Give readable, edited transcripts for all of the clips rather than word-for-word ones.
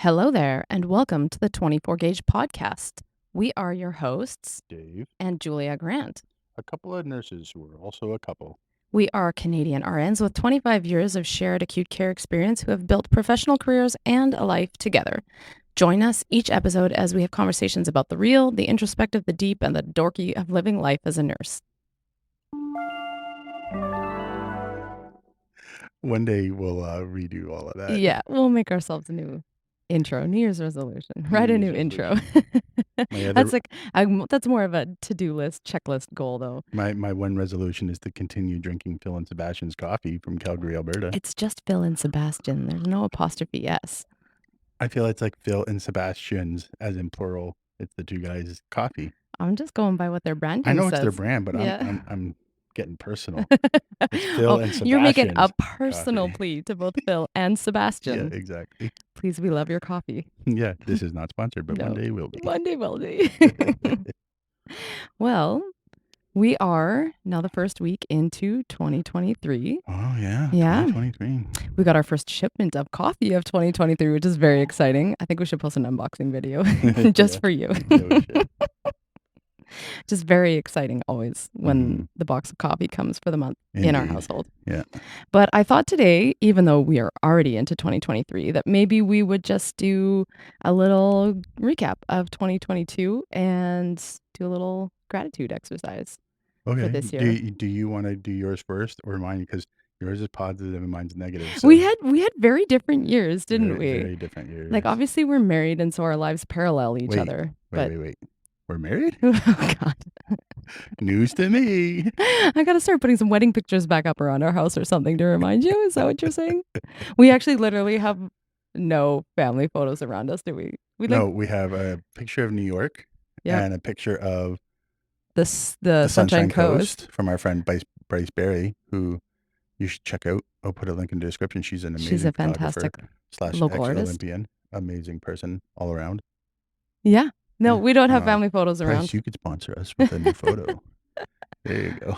Hello there, and welcome to the 24 Gauge Podcast. We are your hosts Dave, and Julia Grant. a couple of nurses who are also a couple. We are Canadian RNs with 25 years of shared acute care experience who have built professional careers and a life together. Join us each episode as we have conversations about the real, the introspective, the deep, and the dorky of living life as a nurse. One day we'll redo all of that. Yeah, we'll make ourselves a new intro, New Year's resolution. Write a Year's new intro. My That's other, that's more of a to-do list, checklist goal, though. my one resolution is to continue drinking Phil and Sebastian's coffee from Calgary, Alberta. It's just Phil and Sebastian. There's no apostrophe S. I feel it's like Phil and Sebastian's, as in plural. It's the two guys' coffee. I'm just going by what their I branding know it's their says. brand, but Yeah. I'm getting personal. It's Phil and You're making a Sebastian's personal coffee. plea to both Phil and Yeah, Sebastian. exactly. Please, we love your coffee. Yeah, this is not sponsored, but one No. day will be. One day will be. Well, we are now the first week into 2023. Oh yeah, Yeah. 2023. We got our first shipment of coffee of 2023, which is very exciting. I think we should post an unboxing video just Yeah. for you. Yeah, we should. Just very exciting always when Mhm. the box of coffee comes for the month in our Indeed. household. Yeah. But I thought today, even though we are already into 2023, that maybe we would just do a little recap of 2022 and do a little gratitude exercise for Okay. this Do year. do you want to do yours first or mine? Because yours is positive and mine's negative. So We had very different years, didn't very, we? very different years. Like obviously we're married and so our lives parallel each Wait, other. But wait. We're married? oh God. News to me. I gotta start putting some wedding pictures back up around our house or something to remind you. Is that what you're saying? We actually literally have no family photos around us, do we? No, we have a picture of New York Yep. and a picture of the Sunshine Coast. from our friend Bryce Barry, who you should check out. I'll put a link in the description. She's an She's amazing a fantastic photographer / local artist. ex-Olympian. Amazing person all around. Yeah. No, Yeah. we don't have family photos Bryce, around. you could sponsor us with a new photo. There you go.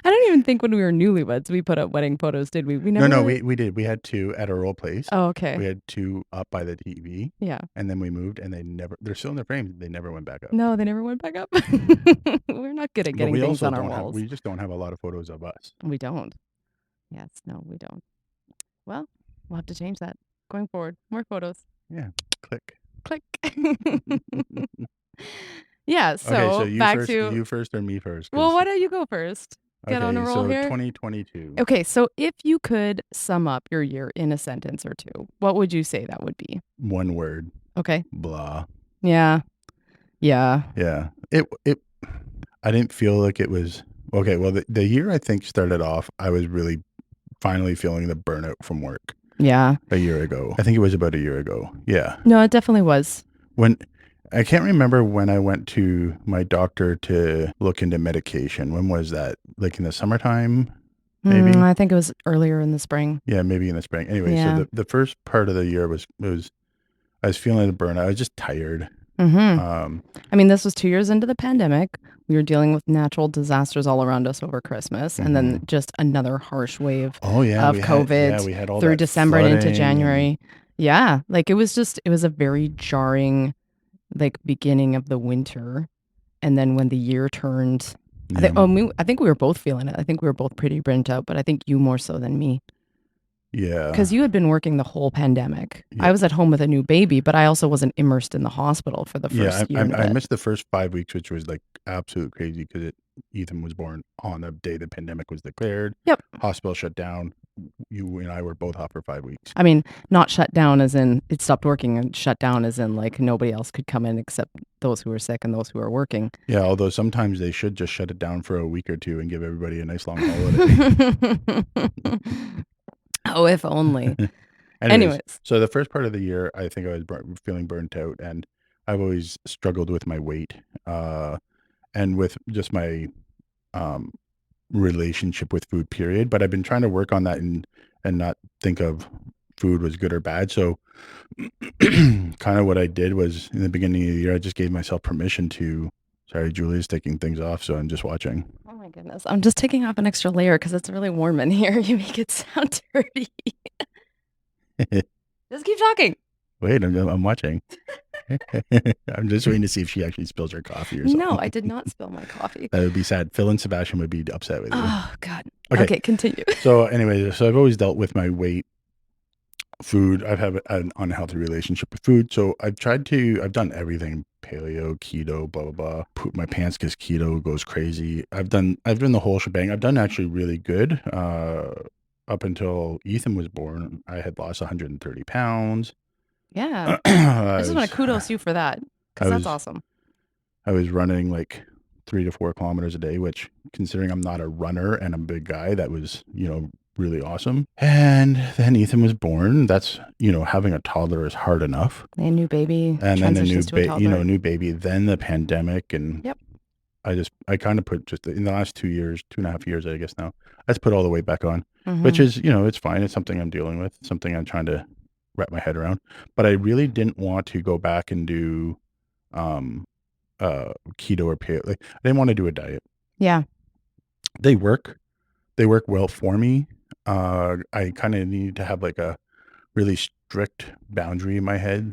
I don't even think when we were newlyweds we put up wedding photos, did we? We never. No, we did. We had two at our old place. Oh, We okay. had two up by the TV, Yeah. and then we moved, and they're still in their frames. They never went back up. No, they never went back up. We're not good at But getting we things also on our don't walls. we just don't have a lot of photos of us. We don't. Yes, no, we don't. Well, we'll have to change that going forward. More photos. Yeah. Click. Click. Yeah, so, Okay, so you back first, to you first or me first? Well, why don't you go first? Get on a Okay, roll so here. 2022. Okay, so if you could sum up your year in a sentence or two, what would you say that would be? One word. Okay. Blah. Yeah. Yeah. Yeah. I didn't feel like it was okay. Well, the year I think started off, I was really finally feeling the burnout from work Yeah. a year ago. I think it was about a year ago. Yeah. No, it definitely was. When I can't remember when I went to my doctor to look into medication. When was that? Like in the summertime? Maybe? I think it was earlier in the spring. Yeah, maybe in the spring. Anyway, Yeah. so the first part of the year was I was feeling the burnout. I was just tired. I mean, this was 2 years into the pandemic. We were dealing with natural disasters all around us over Christmas, and then just another harsh wave Oh yeah, of COVID we had all through that December and into flooding January. Yeah, like it was a very jarring, like beginning of the winter, and then when the year turned, I think we were both feeling it. I think we were both pretty burnt out, but I think you more so than me. Yeah. Because you had been working the whole pandemic. Yeah. I was at home with a new baby, but I also wasn't immersed in the hospital for the first year. I missed the first 5 weeks, which was like absolute crazy because Ethan was born on the day the pandemic was declared. Yep. Hospital shut down. You and I were both off for 5 weeks. I mean, not shut down as in it stopped working, and shut down as in like nobody else could come in except those who were sick and those who were working. Yeah, although sometimes they should just shut it down for a week or two and give everybody a nice long holiday. Oh, if only. Anyways, so the first part of the year, I think I was feeling burnt out, and I've always struggled with my weight, and with just my relationship with food. Period. But I've been trying to work on that and not think of food was good or bad. So, kind of what I did was in the beginning of the year, I just gave myself permission to. Sorry, Julia's taking things off, so I'm just watching. Oh my goodness, I'm just taking off an extra layer because it's really warm in here. You make it sound dirty. Just keep talking. Wait, I'm watching. I'm just waiting to see if she actually spills her coffee or No, something. I did not spill my coffee. That would be sad. Phil and Sebastian would be upset with you. Oh, God. Okay. Okay, continue. So anyway, so I've always dealt with my weight, food. I've had an unhealthy relationship with food. So I've done everything: paleo, keto, blah blah blah. Poop my pants because keto goes crazy. I've done the whole shebang. I've done actually really good. Up until Ethan was born, I had lost 130 pounds. Yeah. I I just want was to kudos you for that I because that's was awesome. I was running like 3 to 4 kilometers a day, which considering I'm not a runner and I'm a big guy, that was, really awesome. And then Ethan was born. That's, having a toddler is hard enough. A new baby And then transitions to a toddler. new baby, then the pandemic. And Yep. I kind of put just in the last 2 years, 2.5 years, I guess now, I just put all the weight back on, which Mm-hmm. is, it's fine. It's something I'm dealing with, something I'm trying to wrap my head around. But I really didn't want to go back and do, um, keto or paleo. Like, I didn't want to do a diet. Yeah. They work. They work well for me. I kind of need to have like a really strict boundary in my head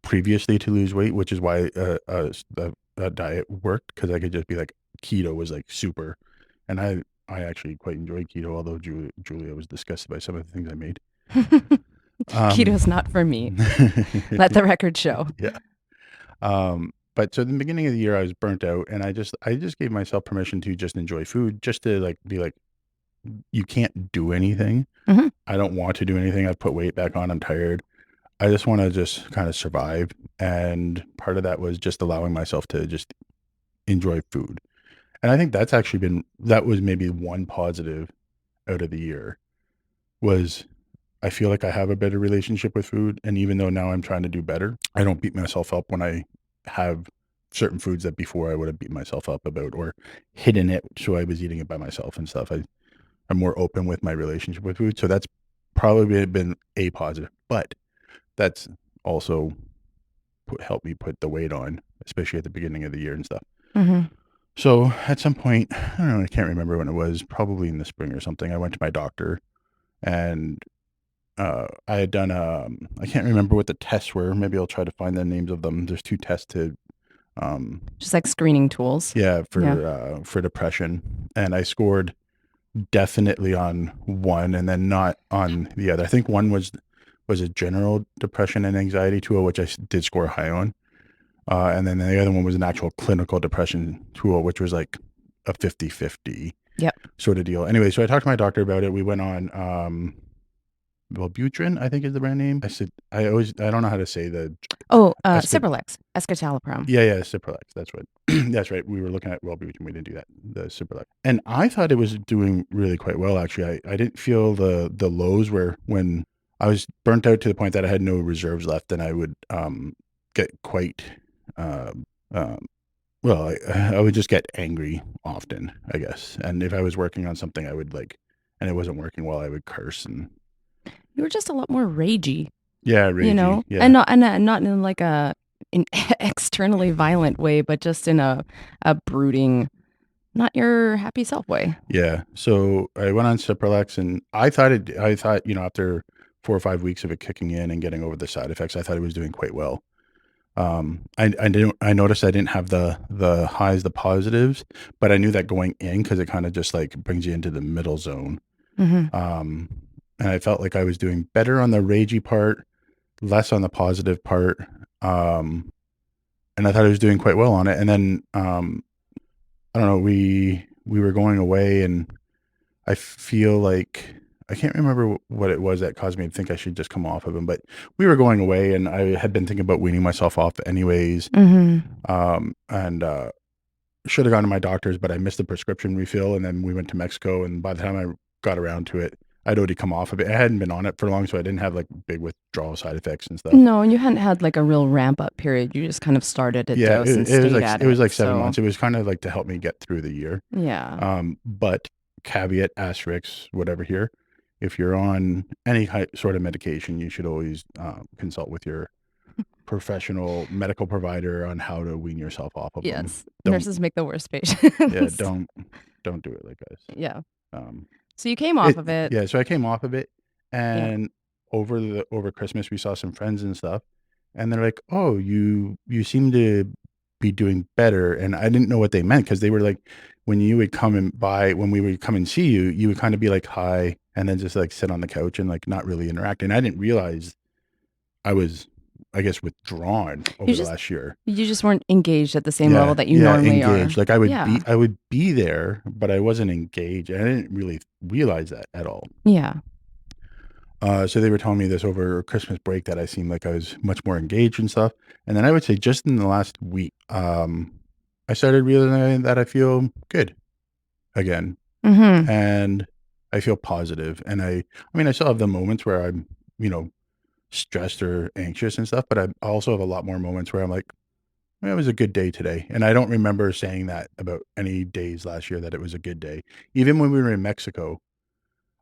previously to lose weight, which is why a diet worked because I could just be like keto was like super, and I actually quite enjoyed keto, although Julia was disgusted by some of the things I made. Keto's not for me. Let the record show. Yeah. But so in the beginning of the year, I was burnt out, and I just gave myself permission to just enjoy food, just to like be like, you can't do anything. Hmm. I don't want to do anything. I've put weight back on. I'm tired. I just want to just kind of survive. And part of that was just allowing myself to just enjoy food. And I think that was maybe one positive out of the year was I feel like I have a better relationship with food. And even though now I'm trying to do better, I don't beat myself up when I have certain foods that before I would have beaten myself up about or hidden it. So I was eating it by myself and stuff. I'm more open with my relationship with food. So that's probably been a positive, but that's also helped me put the weight on, especially at the beginning of the year and stuff. Hmm. So at some point, I don't know, I can't remember when it was, probably in the spring or something. I went to my doctor and I had done, I can't remember what the tests were. Maybe I'll try to find the names of them. There's two tests to, um, Just like screening tools. yeah, Yeah. for depression. And I scored definitely on one and then not on the other. I think one was a general depression and anxiety tool, which I did score high on. And then the other one was an actual clinical depression tool, which was like a 50-50 Yep. sort of deal. Anyway, so I talked to my doctor about it. We went on Wellbutrin, I think is the brand name. I don't know how to say the Oh, esca- Cipralex, escitalopram. yeah, Cipralex. That's right. That's right. We were looking at Wellbutrin. We didn't do that. The Cipralex. And I thought it was doing really quite well, actually. I didn't feel the lows where when I was burnt out to the point that I had no reserves left, and I would get quite um, um, well, I would just get angry often, I guess. And if I was working on something, I would like, and it wasn't working well, I would curse and You were just a lot more ragey, yeah, you ragey, know, yeah, and not in like an externally violent way, but just in a brooding, not your happy self way. yeah. So I went on Cipralex, and I thought, after 4 or 5 weeks of it kicking in and getting over the side effects, I thought it was doing quite well. I noticed I didn't have the highs, the positives, but I knew that going in because it kind of just like brings you into the middle zone. Hmm. Um, and I felt like I was doing better on the ragey part, less on the positive part. Um, and I thought I was doing quite well on it. And then I don't know, we were going away, and I feel like I can't remember what it was that caused me to think I should just come off of him, but we were going away, and I had been thinking about weaning myself off anyways. Hmm. And should have gone to my doctor's, but I missed the prescription refill, and then we went to Mexico, and by the time I got around to it, I'd already come off of it. I hadn't been on it for long, so I didn't have like big withdrawal side effects and stuff. No, and you hadn't had like a real ramp up period. You just kind of started a Yeah, dose and it was stayed like at it was it. like 7 months. So, It was kind of like to help me get through the year. yeah. But caveat, asterisk, whatever here, if you're on any sort of medication, you should always consult with your professional medical provider on how to wean yourself off of them. Yes. Don't, Nurses make the worst yeah, patients. don't do it like us. Yeah. Um, So you came off of it. yeah. So I came off of it, Yeah. and over Christmas we saw some friends and stuff, and they're like, "Oh, you seem to be doing better." And I didn't know what they meant because they were like, when you would come and by when we would come and see you, you would kind of be like, "Hi," and then just like sit on the couch and like not really interact. And I didn't realize I was, I guess, withdrawn You over the just last year. you just weren't engaged at the same level Yeah, that you yeah, normally are. engaged. Like Yeah. I would be there, but I wasn't engaged. And I didn't really realize that at all. Yeah. So they were telling me this over Christmas break that I seemed like I was much more engaged and stuff. And then I would say just in the last week, I started realizing that I feel good again, Mhm. and I feel positive. And I mean, I still have the moments where I'm, you know, stressed or anxious and stuff, but I also have a lot more moments where I'm like, "Well, it was a good day today." And I don't remember saying that about any days last year that it was a good day. Even when we were in Mexico,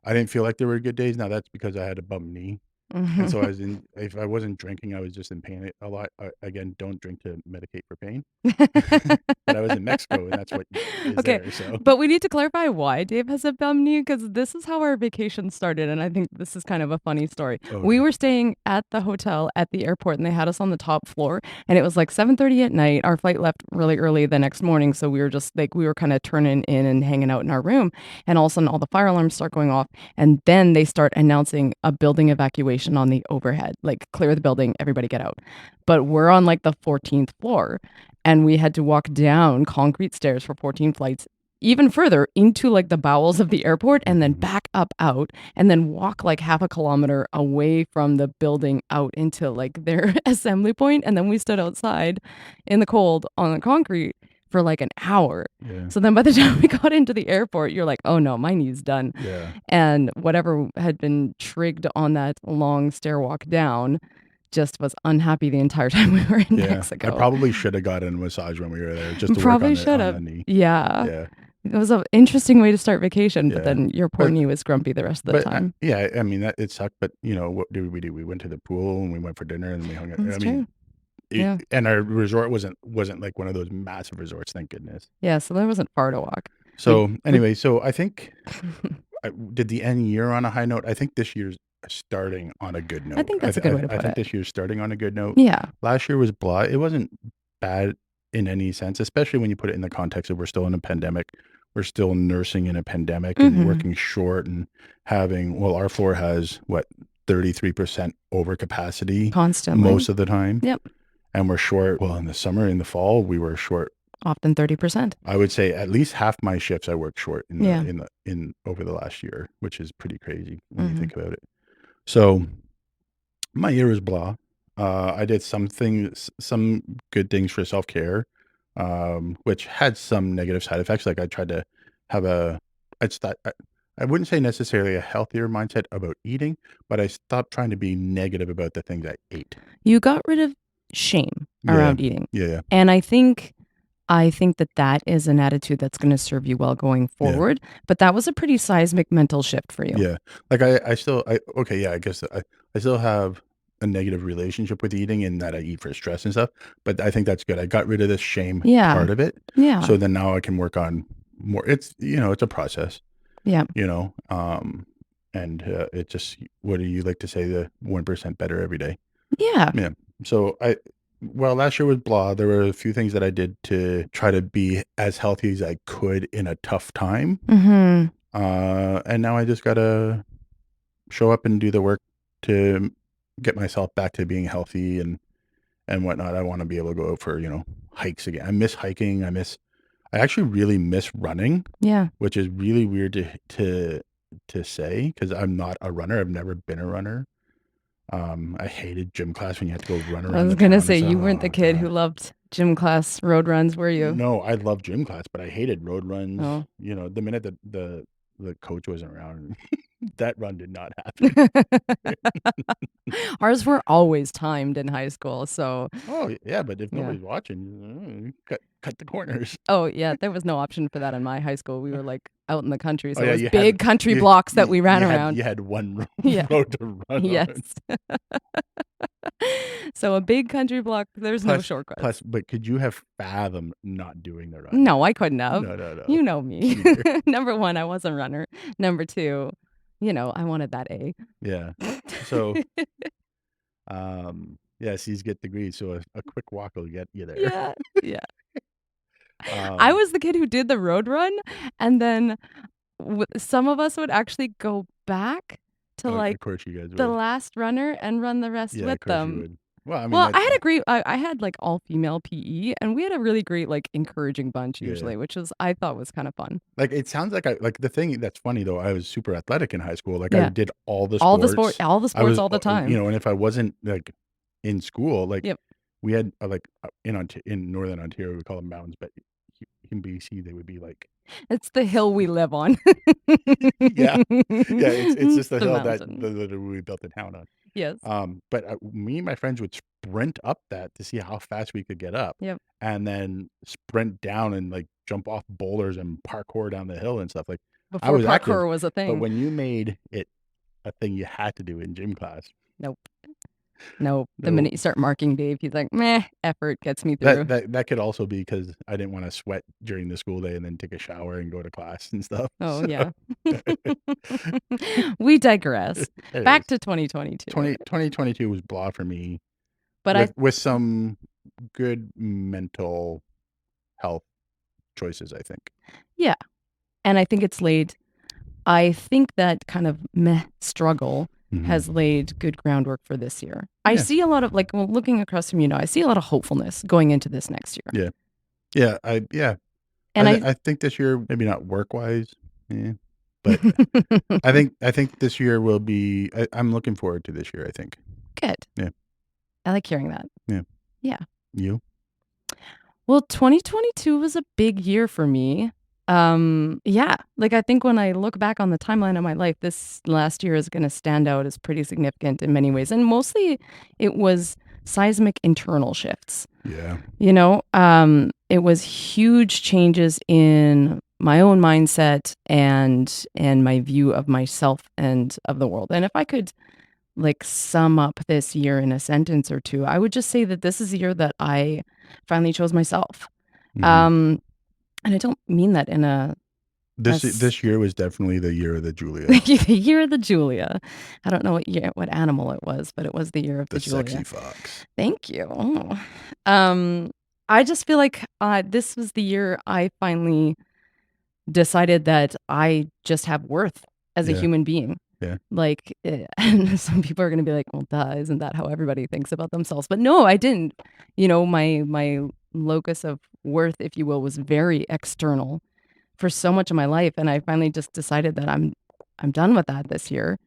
I didn't feel like there were good days. Now that's because I had a bum knee. And Mhm. so I was in if I wasn't drinking, I was just in pain a lot. Again, don't drink to medicate for pain. But I was in Mexico, and that's what is Okay, there, so but we need to clarify why Dave has a bum knee because this is how our vacation started, and I think this is kind of a funny story. We okay. were staying at the hotel at the airport, and they had us on the top floor, and it was like 7:30 at night. Our flight left really early the next morning, so we were just like we were kind of turning in and hanging out in our room, and all of a sudden all the fire alarms start going off, and then they start announcing a building evacuation on the overhead, like clear the building, everybody get out. But we're on like the 14th floor and we had to walk down concrete stairs for 14 flights even further into like the bowels of the airport and then Mhm. back up out and then walk like half a kilometer away from the building out into like their assembly point and then we stood outside in the cold on the concrete for like an hour. Yeah. So then by the time we got into the airport you're like, oh no, my knee's done. Yeah. And whatever had been trigged on that long stair walk down just was unhappy the entire time we were in Yeah. I Mexico. probably should have gotten a massage when we were there just to work Probably should on have. the knee. Yeah. Yeah. It was an interesting way to start vacation, but Yeah. then your poor But knee was grumpy the rest of the time. yeah, I mean, that it sucked, but, you know, what did we do? We went to the pool, and we went for dinner, and we hung out. I That's mean, true. Yeah. and our resort wasn't like one of those massive resorts, thank goodness. Yeah, so there wasn't far to walk. We So, we anyway, so I think did the end year on a high note. I think this year's starting on a good I note. think that's a good way to I put think it. this year's starting on a good note. Yeah. Last year was blah. It wasn't bad in any sense, especially when you put it in the context of we're still in a pandemic. We're still nursing in a pandemic and Mhm. working short and having, well, our floor has what, 33% over capacity Constantly. most of the time. Yep. And we're short. Well, in the summer, in the fall, we were short. Often 30%. I would say at least half my shifts I worked short Yeah. in over the last year, which is pretty crazy when you Mhm. think about it. So my year was blah. I did some good things for self care, which had some negative side effects. Like I tried to have I st- I wouldn't say necessarily a healthier mindset about eating, but I stopped trying to be negative about the things I ate. You got rid of shame Yeah, around eating. yeah, yeah, And I think that that is an attitude that's gonna serve you well going yeah. forward, but that was a pretty seismic mental shift for you. Yeah. Like I still okay, yeah, I guess I still have a negative relationship with eating in that I eat for stress and stuff, but I think that's good. I got rid of the shame Yeah. part of it. Yeah. So then now I can work on more. It's, you know, it's a process, Yeah. you know. And it just, what do you like to say, the 1% better every day. Yeah. Yeah. So well, last year was blah. There were a few things that I did to try to be as healthy as I could in a tough time. Mhm. And now I just gotta show up and do the work to get myself back to being healthy and whatnot. I want to be able to go out for, you know, hikes again. I miss hiking. I actually really miss running, Yeah. which is really weird to say because I'm not a runner. I've never been a runner. I hated gym class when you had to go run I around was the gonna town and say stuff. you weren't the Oh kid who god. loved gym class road runs, were you? No, I love gym class, but I hated road runs. Oh. You know, the minute that the coach wasn't around, that run did not happen. Ours were always timed in high school, so Oh, yeah, but if yeah. nobody's watching, cut the corners. Oh, yeah, there was no option for that in my high school. We were, like, out in the country, Oh, so it yeah, was big country blocks that we ran around. you had one Yeah. road to run Yes. on. So a big country block, there's no Plus shortcuts. but could you have fathomed not doing the run? No, I couldn't have. No, no, no. You know me. Cheater. Number 1, I was a runner. Number 2, I wanted that A. Yeah. So, Yeah, C's get degrees, so a quick walk will get you there. Yeah, yeah. I Um, was the kid who did the road run, and then some of us would actually go back to, like, of course you guys the would. last runner and run the rest Yeah, with of course you them. would. Well, I mean Well, that I had, like, all-female PE, and we had a really great, like, encouraging bunch yeah. usually, which was I thought was kinda fun. Like, it sounds like the thing that's funny though, I was super athletic in high school, like, I Yeah. did all the sports. All the I sports was, all the you time. know, and if I wasn't, like, in school, like, Yep. we had, in Northern Ontario, we call them mountains, but he in BC, they would be like It's the hill we live on. yeah. Yeah, it's just a The hill that mountain. we built a town on. Yes. But, me and my friends would sprint up that to see how fast we could get up, Yep. and then sprint down and, like, jump off boulders and parkour down the hill and stuff, like, I Before was active, parkour was a but thing. when you made it a thing you had to do in gym class, Nope. Nope. The no, minute you start marking Dave, he's like, "Meh, effort gets me that through." that could also be because I didn't wanna sweat during the school day and then take a shower and go to class and stuff, Oh, so yeah. We digress. Back anyways, to 2022. 2022 was blah for me But I with some good mental health choices, I think. Yeah, and I think it's laid I think that kind of meh struggle Mhm. has laid good groundwork for this year. I Yeah, see a lot of like, well, looking across from I see a lot of hopefulness going into this next year. yeah, yeah, yeah. And I I think this year, maybe not work-wise, yeah, but I think this year will be I'm looking forward to this year, I think. Good. Yeah, I like hearing that. yeah. Yeah. You? Well, 2022 was a big year for me. Yeah, like I think when I look back on the timeline of my life, this last year is going to stand out as pretty significant in many ways. And mostly it was seismic internal shifts. Yeah. It was huge changes in my own mindset and my view of myself and of the world. And if I could like sum up this year in a sentence or two, I would just say that this is a year that I finally chose myself. Mhm. Um, and I don't mean that in a as This year was definitely the year of the Julia, the year of the Julia. I don't know what animal it was, but it was the year of the the Julia. sexy fox. Thank you. Oh. Um, I just feel like this was the year I finally decided that I just have worth as a Yeah, human being. yeah. Like, and some people are going to be like, "Well, duh, isn't that how everybody thinks about themselves?" But no, I didn't. My locus of worth, if you will, was very external for so much of my life, and I finally just decided that I'm done with that this year,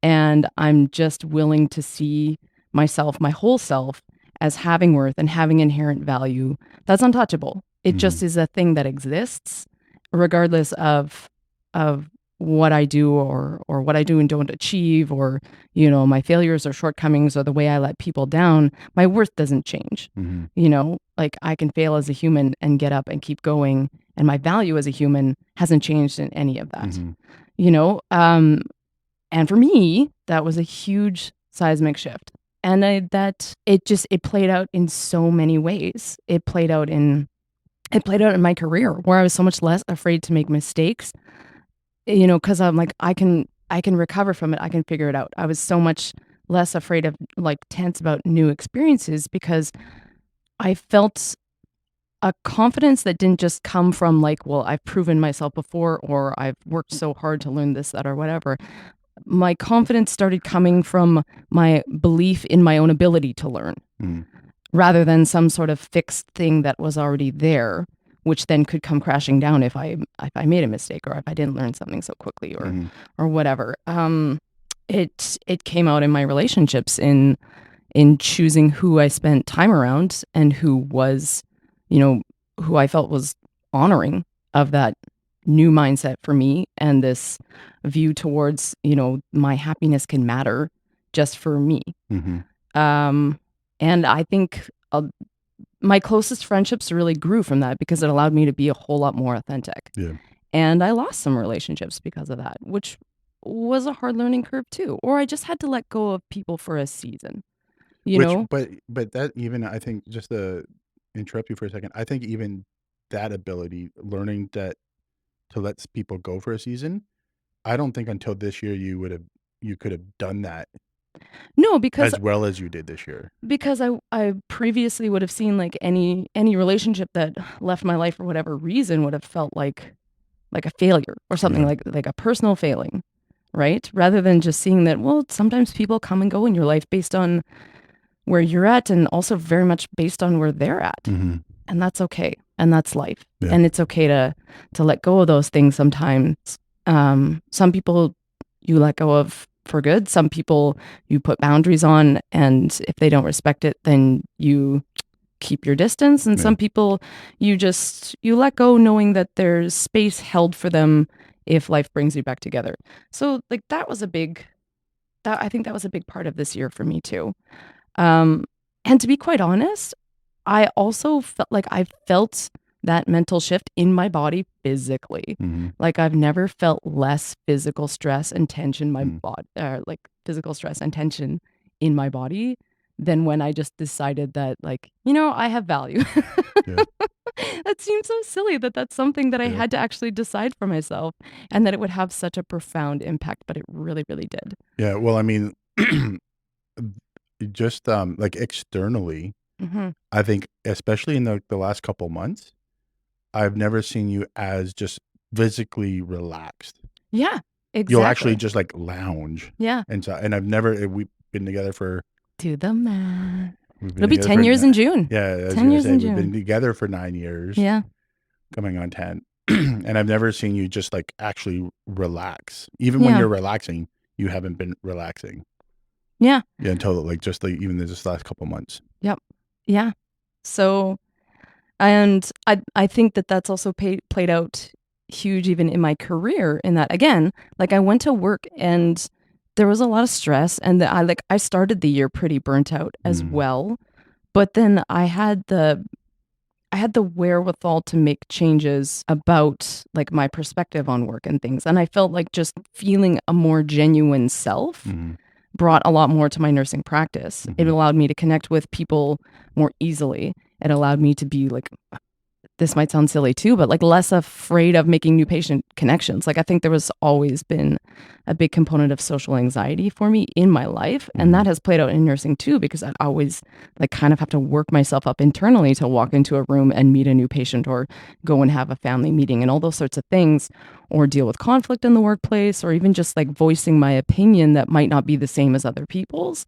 and I'm just willing to see myself, my whole self, as having worth and having inherent value that's untouchable. It Mhm, just is a thing that exists regardless of what I do or what I do and don't achieve or my failures or shortcomings or the way I let people down. My worth doesn't change. mhm, Like I can fail as a human and get up and keep going, and my value as a human hasn't changed in any of that. mhm, You know, um, and for me, that was a huge seismic shift. And that it played out in so many ways. It played out in my career where I was so much less afraid to make mistakes, because I'm like, I can recover from it. I can figure it out. I was so much less afraid of like tense about new experiences because I felt a confidence that didn't just come from like, well, I've proven myself before or I've worked so hard to learn this, that, or whatever. My confidence started coming from my belief in my own ability to learn mhm, rather than some sort of fixed thing that was already there, which then could come crashing down if I made a mistake or if I didn't learn something so quickly mhm, or whatever. It came out in my relationships in choosing who I spent time around and you know, who I felt was honoring of that new mindset for me and this view towards, my happiness can matter just for me. mhm. Um, and I think my closest friendships really grew from that because it allowed me to be a whole lot more authentic. Yeah. And I lost some relationships because of that, which was a hard learning curve too. Or I just had to let go of people for a season, you Which know? but that even I think just to interrupt you for a second, I think even that ability, learning that to let people go for a season, I don't think until this year you could have done that No, because as well as you did this year? I previously would have seen like any relationship that left my life for whatever reason would have felt like a failure or something, Yeah. like a personal failing, right? Rather than just seeing that, well, sometimes people come and go in your life based on where you're at and also very much based on where they're at. Mhm. And that's okay. And that's life. Yeah. And it's okay to let go of those things sometimes. Some people you let go of for good. Some people you put boundaries on, and if they don't respect it, then you keep your distance. And Yeah. some people you let go knowing that there's space held for them if life brings you back together. So like that I think that was a big part of this year for me too. Um, and to be quite honest, I also felt like I felt that mental shift in my body physically. Mhm. Like I've never felt less physical stress and tension my Mm. body, like physical stress and tension in my body than when I just decided that, like, I have value. Yeah. That seems so silly that that's something that I Yeah. had to actually decide for myself and that it would have such a profound impact, but it really, really did. Yeah. Well, I mean, just, like, externally, Hmm. I think especially in the last couple months, I've never seen you as just physically relaxed. Yeah, You'll actually exactly. just, like, lounge, Yeah. and I've never we've been together for Do the math. we've been It'll be together 10 for years in June. yeah, I was 10 gonna years say in we've been June. together for 9 years, Yeah. coming on 10, and I've never seen you just, like, actually relax. Even when Yeah. you're relaxing, you haven't been relaxing. Yeah. Yeah, until, like, just, like, even this last couple months. Yep. Yeah. So, and I think that that's also played out huge even in my career in that, again, like I went to work and there was a lot of stress and I started the year pretty burnt out as Mm, well. But then I had the wherewithal to make changes about like my perspective on work and things. And I felt like just feeling a more genuine self mhm, brought a lot more to my nursing practice. It mhm, allowed me to connect with people more easily. It allowed me to be like, this might sound silly too, but like less afraid of making new patient connections. Like I think there was always been a big component of social anxiety for me in my life. And mhm, that has played out in nursing too, because I'd always like kind of have to work myself up internally to walk into a room and meet a new patient or go and have a family meeting and all those sorts of things, or deal with conflict in the workplace, or even just like voicing my opinion that might not be the same as other people's.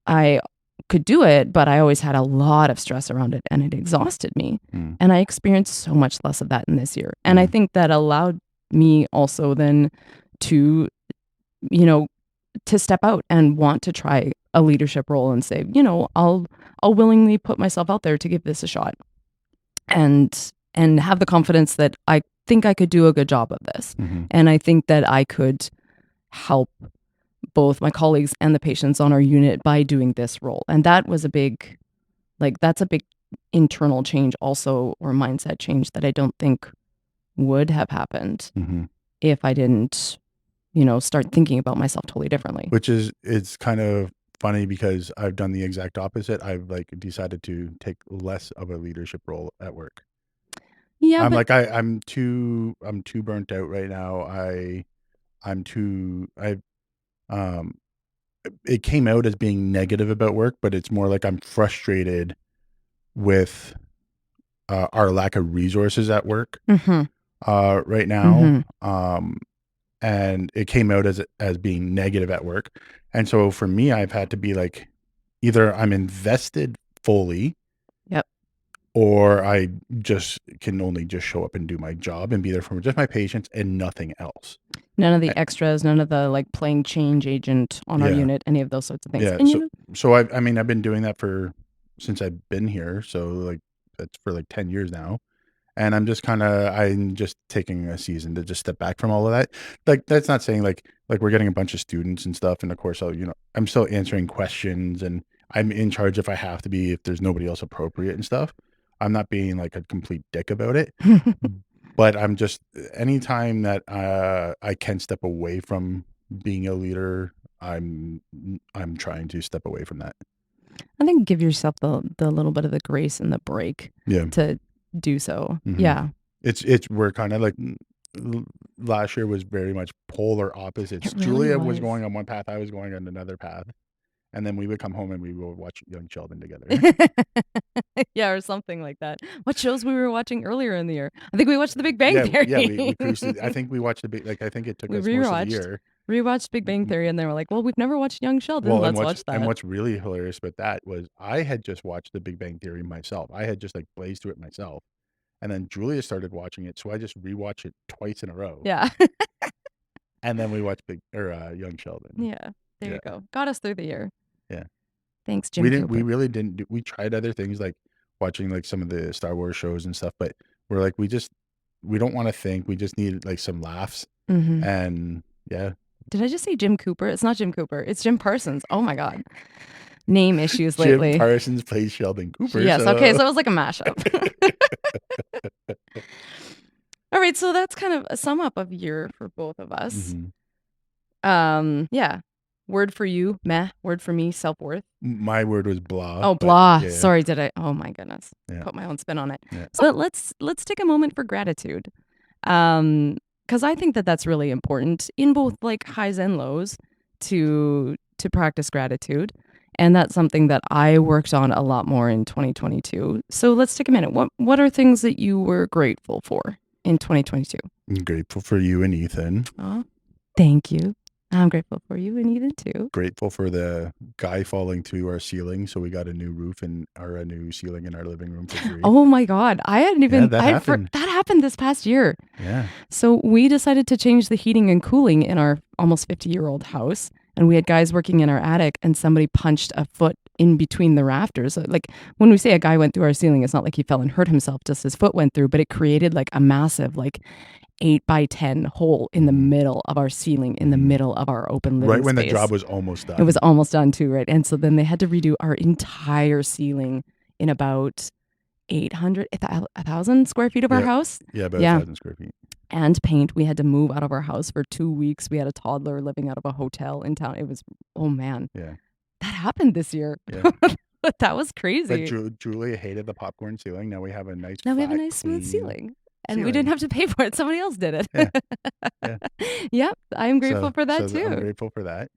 I could do it, but I always had a lot of stress around it and it exhausted me. mm, And I experienced so much less of that in this year. And I mm. think that allowed me also then to, you know, to step out and want to try a leadership role and say, I'll willingly put myself out there to give this a shot and have the confidence that I think I could do a good job of this. Mhm. And I think that I could help both my colleagues and the patients on our unit by doing this role. And that was that's a big internal change also, or mindset change that I don't think would have happened Mhm. if I didn't, start thinking about myself totally differently. Which is it's kind of funny because I've done the exact opposite. I've, like, decided to take less of a leadership role at work. Yeah, I'm but like, I'm too burnt out right now. I'm too um, it came out as being negative about work, but it's more like I'm frustrated with, our lack of resources at work, mhm. right now. Mhm. And it came out as being negative at work. And so for me, I've had to be like, either I'm invested fully Yep. or I just can only just show up and do my job and be there for just my patients and nothing else. None of the Eh, extras, none of the like playing change agent on our yeah. unit, any of those sorts of things. Yeah. And So I mean, I've been doing that for since I've been here. So like that's for like 10 years now. And I'm just taking a season to just step back from all of that. Like, that's not saying like we're getting a bunch of students and stuff, and of course, I'm still answering questions, and I'm in charge if I have to be, if there's nobody else appropriate and stuff. I'm not being like a complete dick about it, but I'm just anytime that, I can step away from being a leader, I'm trying to step away from that. I think give yourself the little bit of the grace and the break Yeah. to do so. Mhm. Yeah. It's we're kinda like last year was very much polar opposites. It really Julia was was. going on one path, I was going on another path, and then we would come home and we would watch Young Sheldon together. Yeah, or something like that. What shows we were watching earlier in the year? I think we watched The Big Bang Yeah, Theory. yeah, we cruised through I think we watched a bit, like, I think it took We us most of the year. rewatched Big Bang Theory, and they were like, "Well, we've never watched Young Sheldon. Well, Let's watch that." what's really hilarious about that was I had just watched The Big Bang Theory myself. I had just, like, blazed through it myself, and then Julia started watching it, so I just rewatched it twice in a row, Yeah. and then we watched Young Sheldon. Yeah. There Yeah, you go. Got us through the year. yeah. Thanks, Jim We Cooper. really didn't do we tried other things, like watching, like, some of the Star Wars shows and stuff, but we're like, we don't wanna think, we just need, like, some laughs, Mhm. and yeah. Did I just say Jim Cooper? It's not Jim Cooper. It's Jim Parsons. Oh my god. Name issues Jim lately. Parsons plays Sheldon Cooper, Yes. Okay. so So it was like a mashup. All right. So that's kind of a sum up of year for both of us. Mhm. Yeah. Word for you, meh. Word for me, self worth. My word was blah, Oh, but blah. yeah, Sorry, did I? Oh my goodness. yeah, Put my own spin on it. yeah. So let's take a moment for gratitude. Because I think that that's really important in both like highs and lows to practice gratitude. And that's something that I worked on a lot more in 2022. So let's take a minute. What are things that you were grateful for in 2022? I'm grateful for you and Ethan. Oh, thank you. I'm grateful for you and Ethan too. Grateful for the guy falling through our ceiling, so we got a new roof and or a new ceiling in our living room for free. Oh my God. I hadn't Yeah, even, that happened. that happened this past year. Yeah. So we decided to change the heating and cooling in our almost 50-year-old house. And we had guys working in our attic, and somebody punched a foot in between the rafters. So, like when we say a guy went through our ceiling, it's not like he fell and hurt himself, just his foot went through, but it created like a massive, like 8 by 10 hole in the middle of our ceiling, in the middle of our open living Right when the space. job was almost done. It was almost done too, right? And so then they had to redo our entire ceiling in about 800, 1,000 square feet of our house. Yeah, about Yeah. 1,000 square feet. And paint. We had to move out of our house for 2 weeks. We had a toddler living out of a hotel in town. It was, oh man, Yeah. that happened this year. Yeah. That was But crazy. Julia hated the popcorn ceiling. Now we have a nice Now we have a flat, nice smooth clean ceiling. And we ceiling. didn't have to pay for it. Somebody else did it. Yeah. Yeah. Yep. I'm grateful So for that I'm too. grateful for that.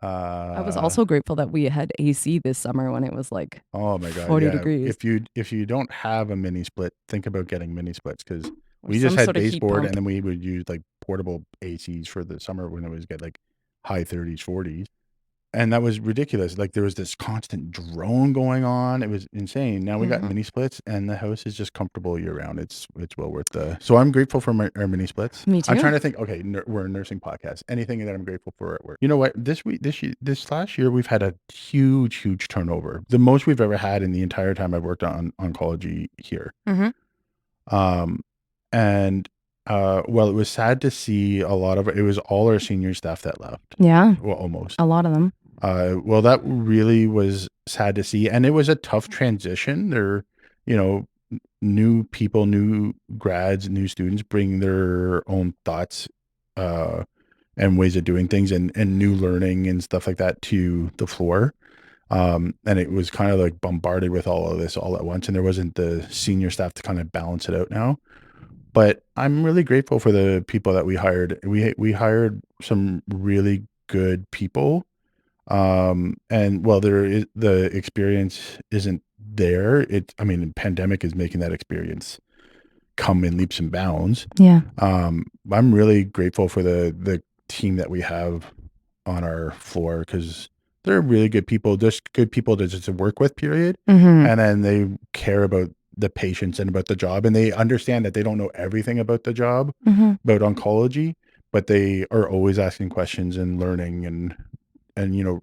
I was also grateful that we had AC this summer when it was like Oh my God, 40 yeah. degrees. If you don't have a mini split, think about getting mini splits because Or we just some had sort of heat baseboard pump. and then we would use like portable ACs for the summer when it was get like high 30s, 40s. And that was ridiculous. Like there was this constant drone going on. It was insane. Now we got Mhm. mini splits and the house is just comfortable year round. It's well worth the. So I'm grateful for our mini splits. Me I'm too. trying to think. Okay, we're a nursing podcast. Anything that I'm grateful for at work. You know what? This last year, we've had a huge turnover. The most we've ever had in the entire time I've worked on oncology here. Mhm. And well, it was sad to see a lot of it was all our senior staff that left. Yeah. Well, almost. A lot of them. Well, that really was sad to see, and it was a tough transition. They're, you know, new people, new grads, new students bring their own thoughts, and ways of doing things, and new learning and stuff like that to the floor. And it was kind of like bombarded with all of this all at once, and there wasn't the senior staff to kind of balance it out now. But I'm really grateful for the people that we hired. We hired some really good people. And well, there is the experience isn't there. I mean, the pandemic is making that experience come in leaps and bounds. Yeah. I'm really grateful for the team that we have on our floor because they're really good people, just good people to just work with, period. Mhm. And then they care about the patients and about the job, and they understand that they don't know everything about the job, Mhm. about oncology, but they are always asking questions and learning and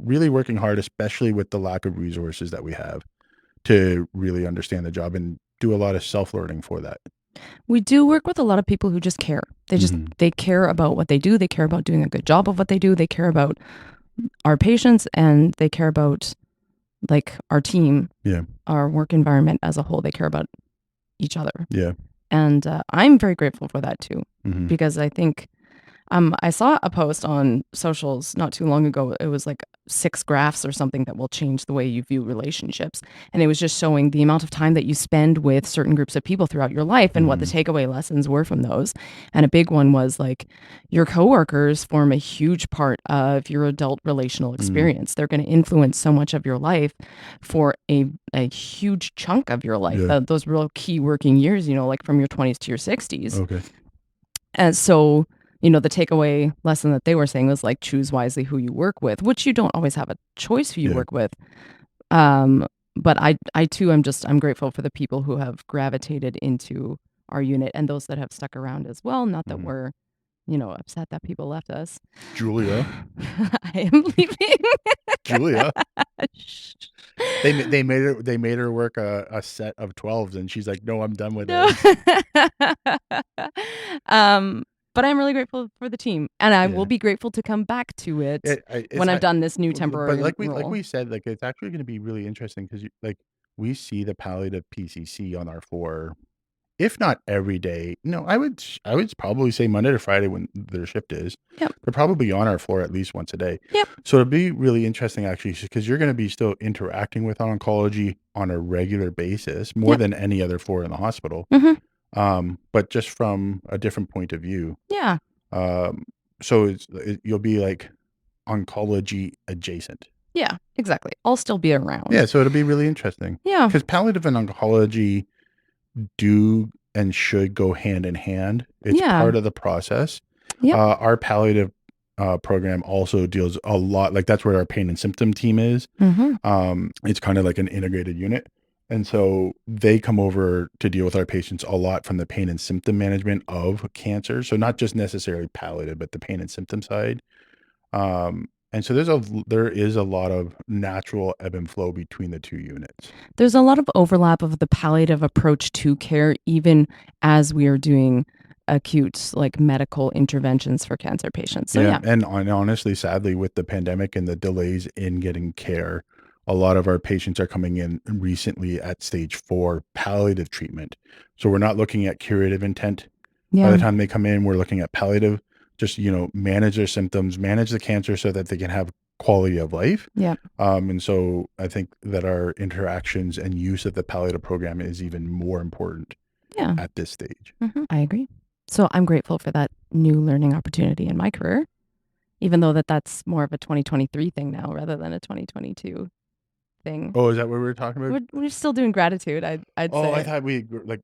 really working hard, especially with the lack of resources that we have to really understand the job and do a lot of self-learning for that. We do work with a lot of people who just care. Mhm. They care about what they do. They care about doing a good job of what they do. They care about our patients, and they care about like our team, Yeah. our work environment as a whole. They care about each other. Yeah. And I'm very grateful for that too, Mhm. because I think I saw a post on socials not too long ago. It was like 6 graphs or something that will change the way you view relationships. And it was just showing the amount of time that you spend with certain groups of people throughout your life and what the takeaway lessons were from those. And a big one was like your coworkers form a huge part of your adult relational experience. They're going to influence so much of your life for a huge chunk of your life. Yeah. Those real key working years, like from your 20s to your 60s. Okay. And so, the takeaway lesson that they were saying was like choose wisely who you work with, which you don't always have a choice who you Yeah. work with. But I too I'm grateful for the people who have gravitated into our unit and those that have stuck around as well. Not that we're, upset that people left us. Julia. I am leaving. Julia. Shh. They made her work a set of 12s, and she's like, "No, I'm done with No. it." But I'm really grateful for the team, and I will Yeah. be grateful to come back to it It's when I've act- done this new but temporary like role. we said, like it's actually going to be really interesting because like we see the palliative PCC on our floor, if not every day. No, I would probably say Monday to Friday when their shift is. Yep. They're probably on our floor at least once a day. Yep. So it'll be really interesting actually because you're going to be still interacting with oncology on a regular basis more Yep. than any other floor in the hospital. But just from a different point of view. Yeah. So you'll be like oncology adjacent. Yeah, exactly. I'll still be around. Yeah, so it'll be really interesting. Yeah. Because palliative and oncology do and should go hand in hand. It's part of the process. Yep. Our palliative program also deals a lot, like that's where our pain and symptom team is. It's kind of like an integrated unit. And so they come over to deal with our patients a lot from the pain and symptom management of cancer. So not just necessarily palliative, but the pain and symptom side. And so there is a lot of natural ebb and flow between the two units. There's a lot of overlap of the palliative approach to care, even as we are doing acute, like medical interventions for cancer patients. So, yeah. And honestly, sadly, with the pandemic and the delays in getting care, a lot of our patients are coming in recently at stage 4 palliative treatment. So we're not looking at curative intent. By the time they come in, we're looking at palliative, just, manage their symptoms, manage the cancer so that they can have quality of life. Yeah. And so I think that our interactions and use of the palliative program is even more important at this stage. I agree. So I'm grateful for that new learning opportunity in my career, even though that's more of a 2023 thing now rather than a 2022 thing. Oh, is that what we were talking about? We're still doing gratitude, I'd say. Oh, I thought we were like,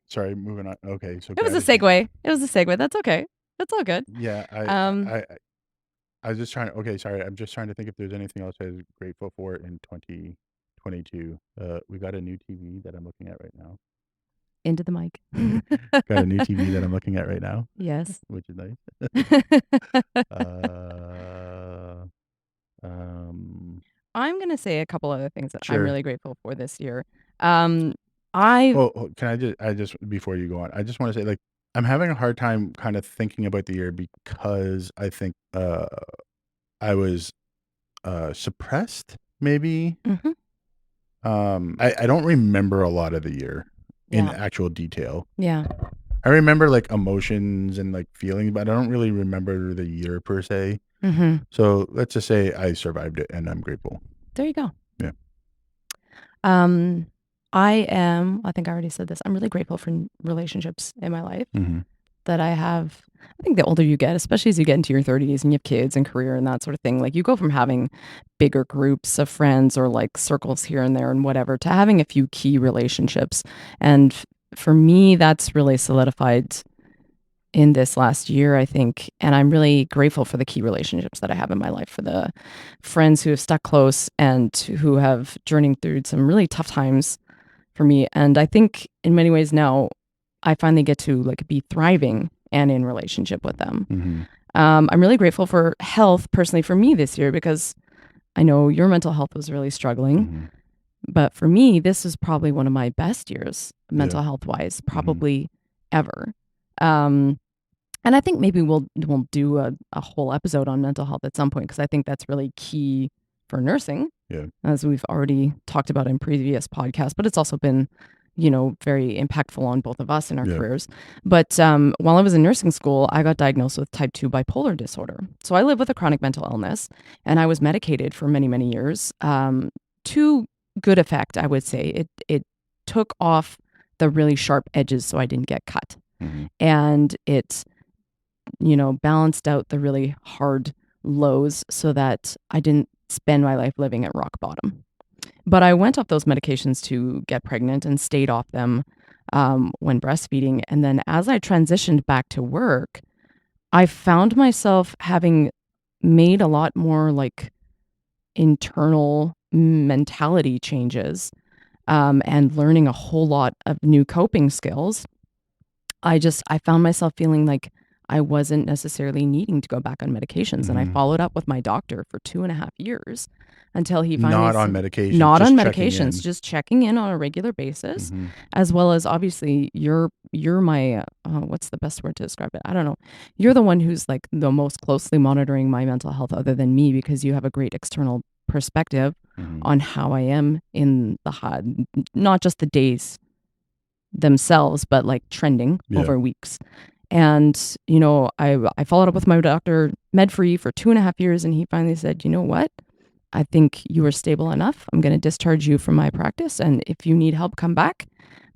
sorry, moving on. Okay, so It was a segue. That's okay. That's all good. Yeah, I was just trying to. Okay, sorry, I'm just trying to think if there's anything else I was grateful for in 2022. We got a new TV that I'm looking at right now. Into the mic. Got a new TV that I'm looking at right now. Yes. Which is nice. I'm gonna say a couple other things that I'm Sure. really grateful for this year. Can I just before you go on, I just want to say like I'm having a hard time kind of thinking about the year because I think I was suppressed maybe. I don't remember a lot of the year in actual detail. Yeah. I remember like emotions and like feelings, but I don't really remember the year per se. So let's just say I survived it and I'm grateful. There you go. Yeah. I think I already said this. I'm really grateful for relationships in my life that I have. I think the older you get, especially as you get into your 30s and you have kids and career and that sort of thing, like you go from having bigger groups of friends or like circles here and there and whatever to having a few key relationships. And for me, that's really solidified in this last year, I think. And I'm really grateful for the key relationships that I have in my life, for the friends who have stuck close and who have journeyed through some really tough times for me. And I think in many ways now, I finally get to like be thriving and in relationship with them. I'm really grateful for health personally for me this year because I know your mental health was really struggling. But for me, this is probably one of my best years mental health wise, probably ever. And I think maybe we'll do a whole episode on mental health at some point because I think that's really key for nursing, as we've already talked about in previous podcasts. But it's also been, very impactful on both of us in our Yeah. careers. But while I was in nursing school, I got diagnosed with type 2 bipolar disorder. So I live with a chronic mental illness, and I was medicated for many, many years. To good effect, I would say. It took off the really sharp edges so I didn't get cut. Mm-hmm. And it, balanced out the really hard lows so that I didn't spend my life living at rock bottom. But I went off those medications to get pregnant and stayed off them when breastfeeding. And then as I transitioned back to work, I found myself having made a lot more like internal mentality changes and learning a whole lot of new coping skills. I found myself feeling like I wasn't necessarily needing to go back on medications, and I Mm-hmm. followed up with my doctor for 2.5 years until he finally Not on said, medications, not on just checking medications, in. just checking in on a regular basis, Mm-hmm. as well as obviously you're my what's the best word to describe it? I don't know. You're the one who's like the most closely monitoring my mental health other than me because you have a great external perspective Mm-hmm. on how I am in the not just the days themselves, but like trending Yeah. over weeks. And, I followed up with my doctor med free for 2.5 years. And he finally said, you know what? I think you are stable enough. I'm going to discharge you from my practice. And if you need help, come back.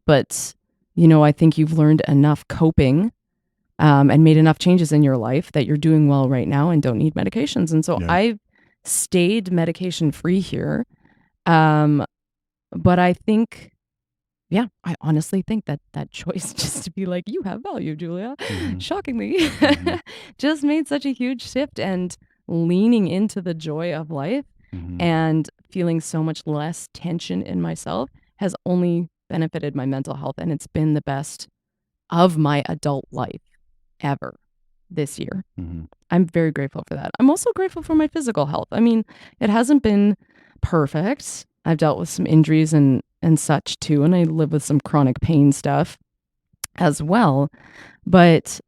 But, I think you've learned enough coping and made enough changes in your life that you're doing well right now and don't need medications. And so Yeah. I've stayed medication free here. Um, but I think yeah, I honestly think that that choice just to be like, "You have value, Julia," Mm-hmm. shockingly, Mm-hmm. just made such a huge shift and leaning into the joy of life Mm-hmm. and feeling so much less tension in myself has only benefited my mental health, and it's been the best of my adult life ever this year. Mm-hmm. I'm very grateful for that. I'm also grateful for my physical health. I mean, it hasn't been perfect. I've dealt with some injuries and such too, and I live with some chronic pain stuff as well. But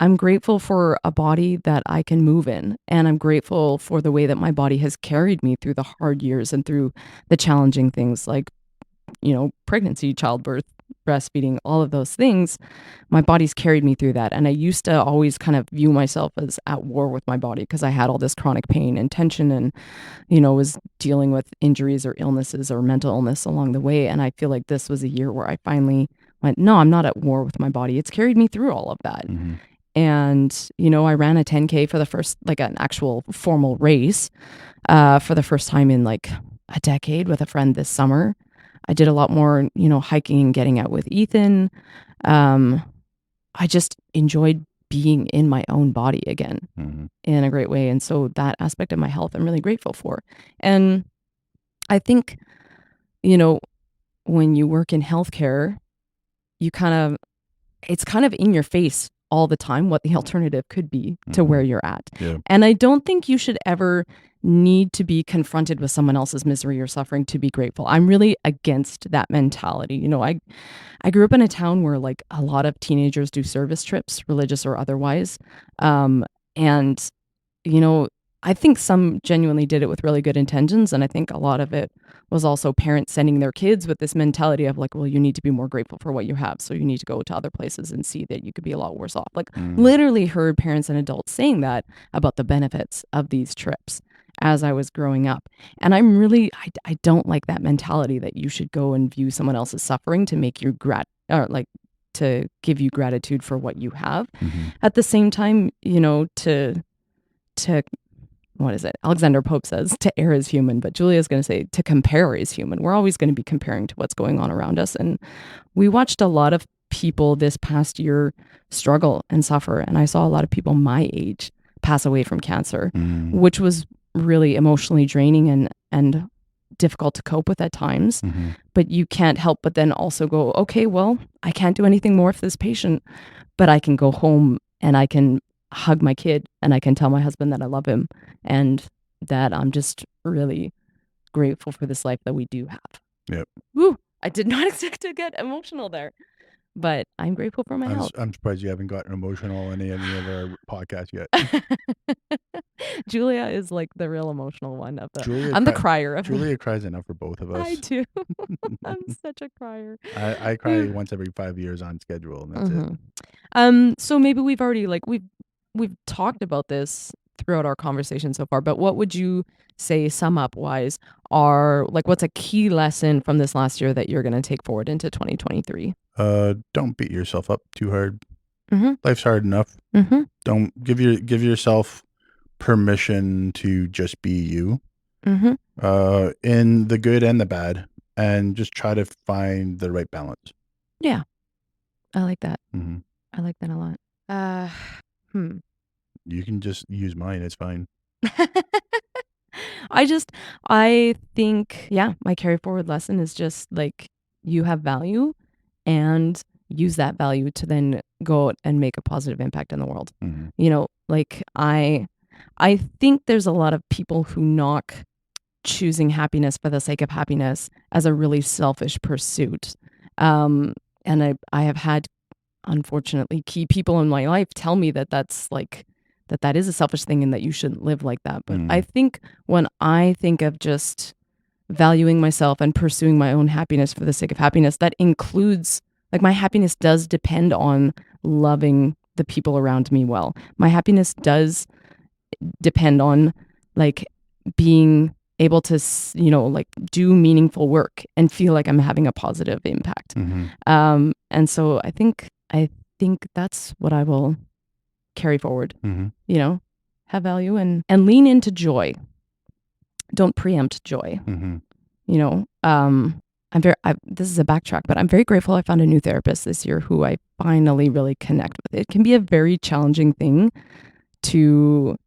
I'm grateful for a body that I can move in, and I'm grateful for the way that my body has carried me through the hard years and through the challenging things like, pregnancy, childbirth, breastfeeding, all of those things. My body's carried me through that. And I used to always kind of view myself as at war with my body because I had all this chronic pain and tension and, was dealing with injuries or illnesses or mental illness along the way. And I feel like this was a year where I finally went, no, I'm not at war with my body. It's carried me through all of that. Mm-hmm. And, I ran a 10K for the first, like an actual formal race for the first time in like a decade with a friend this summer. I did a lot more, hiking and getting out with Ethan. Um, I just enjoyed being in my own body again Mm-hmm. in a great way. And so that aspect of my health, I'm really grateful for. And I think, you know, when you work in healthcare, you kind of, it's kind of in your face all the time what the alternative could be to Mm-hmm. where you're at. Yeah. And I don't think you should ever need to be confronted with someone else's misery or suffering to be grateful. I'm really against that mentality. I grew up in a town where like a lot of teenagers do service trips, religious or otherwise. And you know, I think some genuinely did it with really good intentions. And I think a lot of it was also parents sending their kids with this mentality of like, well, you need to be more grateful for what you have. So you need to go to other places and see that you could be a lot worse off. Like, Mm-hmm. literally heard parents and adults saying that about the benefits of these trips as I was growing up. And I don't like that mentality that you should go and view someone else's suffering to make you or like to give you gratitude for what you have. Mm-hmm. At the same time, to what is it? Alexander Pope says to err is human, but Julia's going to say to compare is human. We're always going to be comparing to what's going on around us. And we watched a lot of people this past year struggle and suffer. And I saw a lot of people my age pass away from cancer, Mm-hmm. which was really emotionally draining and difficult to cope with at times. Mm-hmm. But you can't help but then also go, okay, well, I can't do anything more for this patient, but I can go home and I can hug my kid and I can tell my husband that I love him and that I'm just really grateful for this life that we do have. Yep. Woo! I did not expect to get emotional there. but I'm grateful for my health. I'm surprised you haven't gotten emotional in any of our podcasts yet. Julia is like the real emotional one of the. Julia I'm the cry crier of the. Julia cries enough for both of I us. do. I'm such a crier. I cry once every 5 years on schedule, and that's it. So maybe we've already we've talked about this throughout our conversation so far, but what would you say sum up wise are like what's a key lesson from this last year that you're going to take forward into 2023? Don't beat yourself up too hard. Mhm. Life's hard enough. Mhm. Don't give yourself permission to just be you. Mhm. In the good and the bad, and just try to find the right balance. Yeah. I like that. Mhm. I like that a lot. Uh hmm. You can just use mine, it's fine. I think, yeah, my carry forward lesson is just like you have value and use that value to then go out and make a positive impact in the world. Mhm. You know, like I think there's a lot of people who knock choosing happiness for the sake of happiness as a really selfish pursuit. And I have had unfortunately key people in my life tell me that that's like that is a selfish thing and that you shouldn't live like that. But I Mhm. think when I think of just valuing myself and pursuing my own happiness for the sake of happiness, that includes like my happiness does depend on loving the people around me well. My happiness does depend on like being able to, like do meaningful work and feel like I'm having a positive impact. Mhm. And so I think that's what I will carry forward, Mhm. have value and lean into joy. Don't preempt joy, Mhm. you know. This is a backtrack, but I'm very grateful I found a new therapist this year who I finally really connect with. It can be a very challenging thing to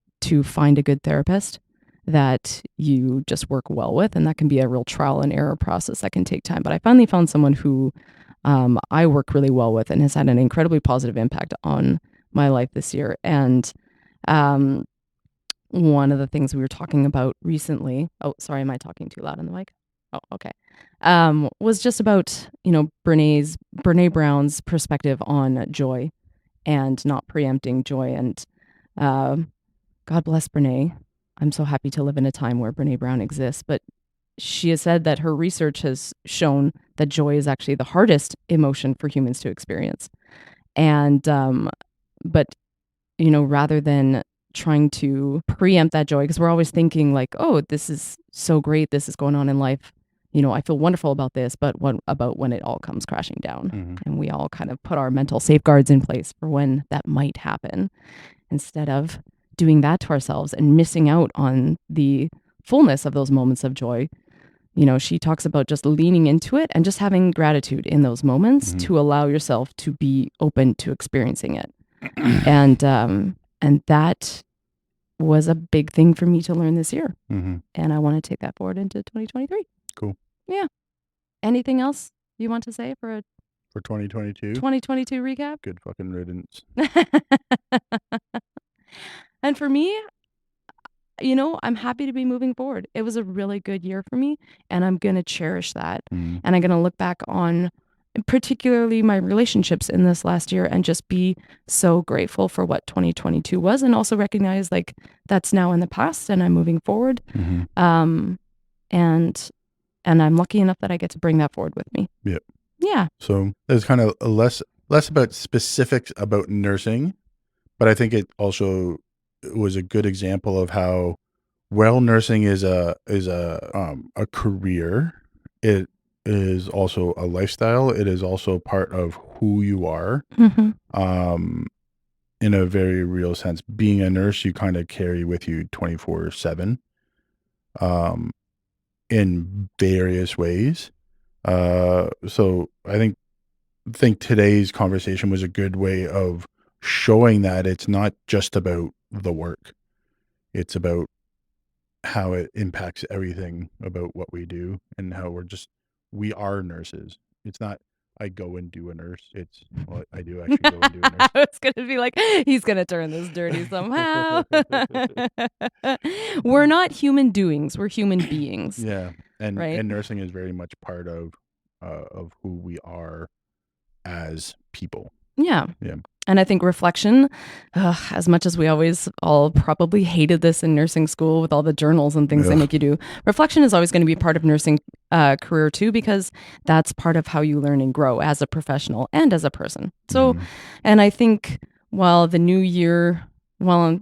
find a good therapist that you just work well with, and that can be a real trial and error process that can take time. But I finally found someone who I work really well with and has had an incredibly positive impact on my life this year. And um, one of the things we were talking about recently, oh, sorry, am I talking too loud on the mic? Oh, okay. Was just about, Brene Brown's perspective on joy and not preempting joy. And uh, God bless Brene. I'm so happy to live in a time where Brene Brown exists. But she has said that her research has shown that joy is actually the hardest emotion for humans to experience. And, but, rather than trying to preempt that joy, because we're always thinking like, oh, this is so great. This is going on in life. I feel wonderful about this, but what about when it all comes crashing down? Mhm. And we all kind of put our mental safeguards in place for when that might happen instead of doing that to ourselves and missing out on the fullness of those moments of joy. She talks about just leaning into it and just having gratitude in those moments Mhm. to allow yourself to be open to experiencing it. And that was a big thing for me to learn this year. Mhm. And I want to take that forward into 2023. Cool. Yeah. Anything else you want to say for a For 2022, 2022 recap? good fucking riddance. And for me, I'm happy to be moving forward. It was a really good year for me, and I'm going to cherish that. Mhm. And I'm going to look back on particularly my relationships in this last year and just be so grateful for what 2022 was, and also recognize like that's now in the past and I'm moving forward. Mhm. Um, and I'm lucky enough that I get to bring that forward with me. Yep. Yeah. So there's kind of less about specifics about nursing, but I think it also was a good example of how well nursing is a career. It is also a lifestyle. It is also part of who you are. Mm-hmm. Um, in a very real sense, being a nurse, you kind of carry with you 24/7, um, in various ways. So I think today's conversation was a good way of showing that it's not just about the work. It's about how it impacts everything about what we do and how we are nurses. It's not I go and do a nurse. It's well, I do actually go and do a I nurse. was gonna be like, he's gonna turn this dirty somehow. We're not human doings. We're human beings, Yeah, right? and nursing is very much part of who we are as people. Yeah. Yeah. And I think reflection, as much as we always all probably hated this in nursing school with all the journals and things they Ugh. make you do, reflection is always going to be part of nursing career too, because that's part of how you learn and grow as a professional and as a person. So, Mhm. and I think while the new year, while,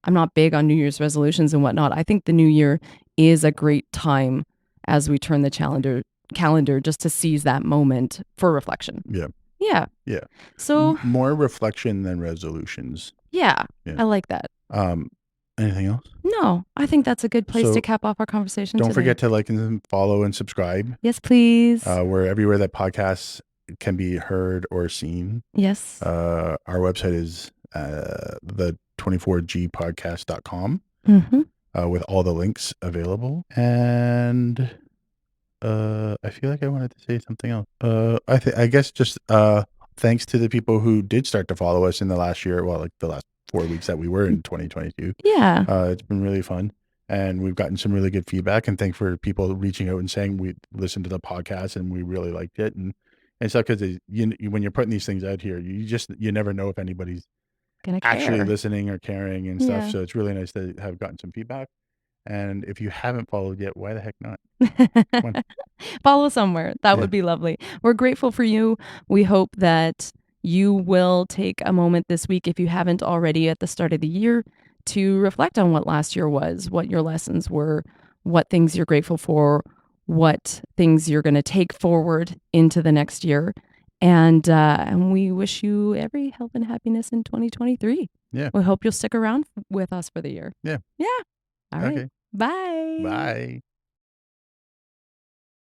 I'm not big on New Year's resolutions and whatnot, I think the new year is a great time as we turn the calendar just to seize that moment for reflection. Yeah. Yeah. Yeah. So, More reflection than resolutions. yeah, Yeah. I like that. Um, anything else? No, I think that's a good place to So cap off our conversation don't today. forget to like and follow and subscribe. Yes, please. We're everywhere that podcasts can be heard or seen. Yes. Our website is the 24gpodcast.com Mm-hmm. with all the links available. And I feel like I wanted to say something else. I guess just thanks to the people who did start to follow us in the last year. Well, like the last 4 weeks that we were in 2022. Yeah. It's been really fun, and we've gotten some really good feedback. And thanks for people reaching out and saying we listened to the podcast and we really liked it and stuff. Because when you're putting these things out here, you never know if anybody's Gonna actually care. listening or caring and stuff. Yeah. So it's really nice to have gotten some feedback. And if you haven't followed yet, why the heck not? Come on. Follow somewhere. That Yeah. would be lovely. We're grateful for you. We hope that you will take a moment this week, if you haven't already at the start of the year, to reflect on what last year was, what your lessons were, what things you're grateful for, what things you're going to take forward into the next year. And we wish you every health and happiness in 2023. Yeah. We hope you'll stick around with us for the year. Yeah. Yeah. All right. Okay. Bye. Bye.